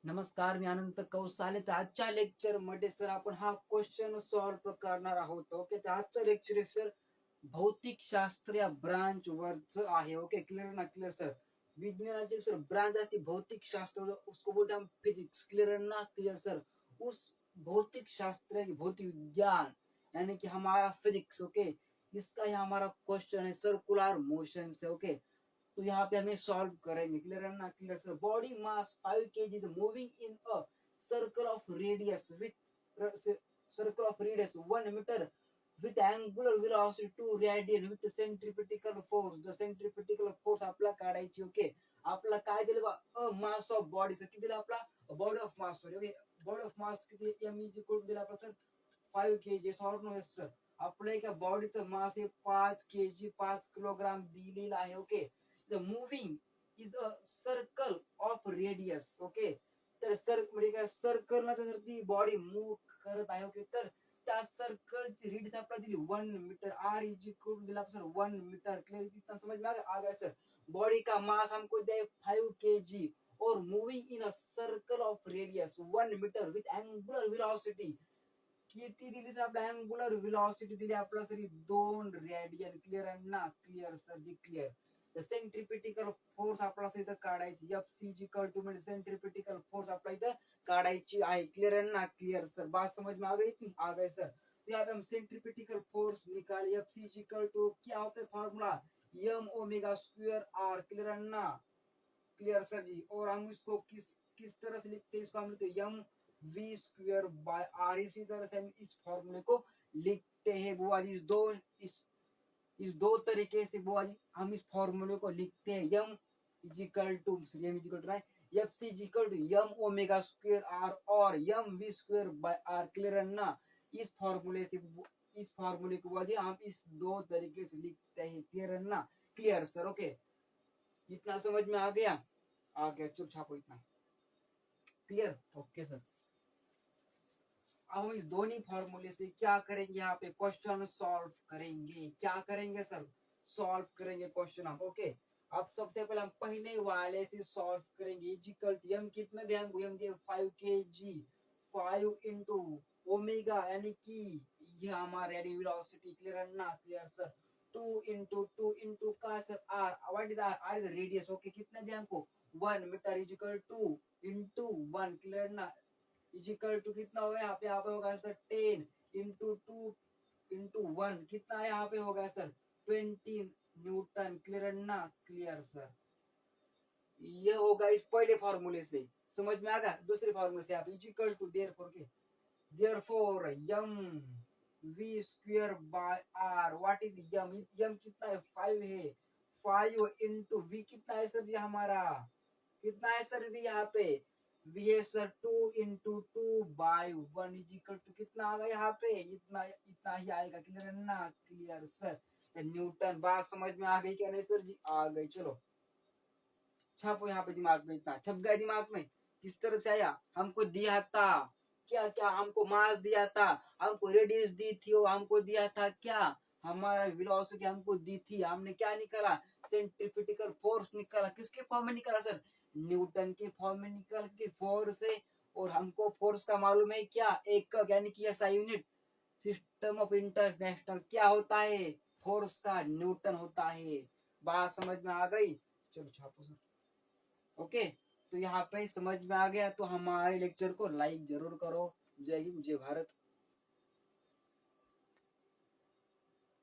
नमस्कार, मी अनंत कौसाले. तर आजच्या लेक्चर मध्ये सर आपण हा क्वेश्चन सॉल्व्ह करणार आहोत. ओके, तर आजचं लेक्चर सर भौतिक शास्त्र या ब्रांच वरच आहे. ओके, क्लियर ना? Clear sir. विज्ञानाचे सर ब्रांच असते भौतिक शास्त्र, उसको बोलते हैं हम फिजिक्स. क्लियर ना? Clear sir. उस भौतिक शास्त्र भौतिक विज्ञान यानी कि हमारा फिजिक्स. ओके, इसका ही हमारा क्वेश्चन है सर्कुलर मोशन से. ओके, तो यहाँ पे हमें सॉल्व करेंगे. क्लियर है ना? Clear sir. Body mass 5 kg moving in a circle of radius with circle of radius 1 metre with angular velocity 2 radian with centripetal force. The centripetal force आपला काढायची. ओके, आपला काय दिलं बा? अ मास ऑफ बॉडीचं किती दिलं? आपला body of mass. Okay, body of mass किती? एम इज इक्वल टू दिला आपला sir 5 kg. Solve no sir. आपल्या एका बॉडीचं मास हे 5 kg 5 किलोग्राम दिलेलं आहे. Okay, the moving is a circle of radius. Okay, तर म्हणजे काय? सर्कल ना तर ती बॉडी मूव्ह करत आहे. ओके, तर त्या सर्कलची रेडियस आपल्याला दिली 1 मीटर. आर इज इक्वल दिला सर 1 मीटर. क्लियर? कितना समझ में आ गया सर? बॉडी का मास हमको दिया 5 kg और moving in a circle of radius 1 metre with angular velocity किती दिली सर? आपल्या अँगुलर वेलोसिटी दिली आपल्याला सर 2 रेडियन. क्लियर आहे ना? Clear sir ji. Clear. Centripetal force आपला इथं काढायची. F C G equal to म्हणजे सेंट्रिपिटिकल फोर्स आपला इथं काढायची आहे. क्लियर है ना? Clear sir. बात समझ में आ गई थी? आ गए सर. तो यहाँ पे हम सेंट्रिपिटिकल फोर्स निकाले. F C G equal to क्या होता है formula? M omega square R. Clear है ना? Clear sir ji. और हम इसको किस किस तरह से लिखते हैं? इसको हम लिखते हैं M V square by R. इसी तरह से हम इस फॉर्मूले को लिखते हैं बुआ जी. इस दो तरीके से बुआ जी हम इस फॉर्मूले को लिखते हैं. M equal to F C equal to M omega square R और M V square by R. Clear है ना? इस फॉर्मूले को बुआ जी हम इस दो तरीके से लिखते हैं. क्लियर है ना? Clear sir. ओके, इतना समझ में आ गया? आ गया. चुप छापो इतना. क्लियर? Okay sir. अब हम इस दोनों फॉर्मूले से क्या करेंगे? यहाँ पे क्वेश्चन सॉल्व करेंगे. क्या करेंगे सर? सॉल्व करेंगे क्वेश्चन हम. ओके, अब सबसे पहले हम पहले वाले से सॉल्व करेंगे. इजिकल टू एम कितना दिया? हम दिए 5 kg 5 इंटू ओमेगा यानी कि ये हमारा रेडियो वेलोसिटी. क्लियर है ना? Clear sir. 2 इंटू का sir R. What is R? R is radius. Okay, कितना दिया हमको? 1 metre equal to into 1. Clear ना? इजिकल टू कितना होगा? यहाँ पे होगा सर 10 इंटू 2 इंटू 1. कितना है यहाँ पे होगा सर? 20 न्यूटन. क्लियर ना? Clear sir. ये होगा इस पहले फॉर्मूले से. समझ में आ गया? दूसरे फॉर्मूले से आप equal to therefore M V square by R. What is M? M कितना है? 5 है. 5 इंटू वी कितना है सर? ये हमारा कितना है सर? वी यहाँ पे वी है sir 2 into 2 by 1 is equal to कितना आ गया यहाँ पे? इतना इतना ही आएगा. क्लियर है ना? Clear sir. न्यूटन. बात समझ में आ गई क्या नहीं सर जी? आ गई. चलो छापो यहाँ पे दिमाग में. इतना छप गया दिमाग में. किस तरह से आया? हमको दिया था क्या? क्या हमको मास दिया था, हमको रेडियस दी थी, और हमको दिया था क्या? हमारा वेलोसिटी हमको दी थी. हमने क्या निकाला? सेंट्रिपिटिकल फोर्स निकाला. किसके फॉर्म में निकाला सर? न्यूटन के फॉर्म में निकाल के फोर्स है. और हमको फोर्स का मालूम है क्या? एकक यानी कि ऐसा यूनिट सिस्टम ऑफ इंटरनेशनल क्या होता है? फोर्स का न्यूटन होता है. बात समझ में आ गई? चलो छापो सर. ओके, तो यहाँ पे समझ में आ गया तो हमारे लेक्चर को लाइक जरूर करो. जय हिंद, जय भारत.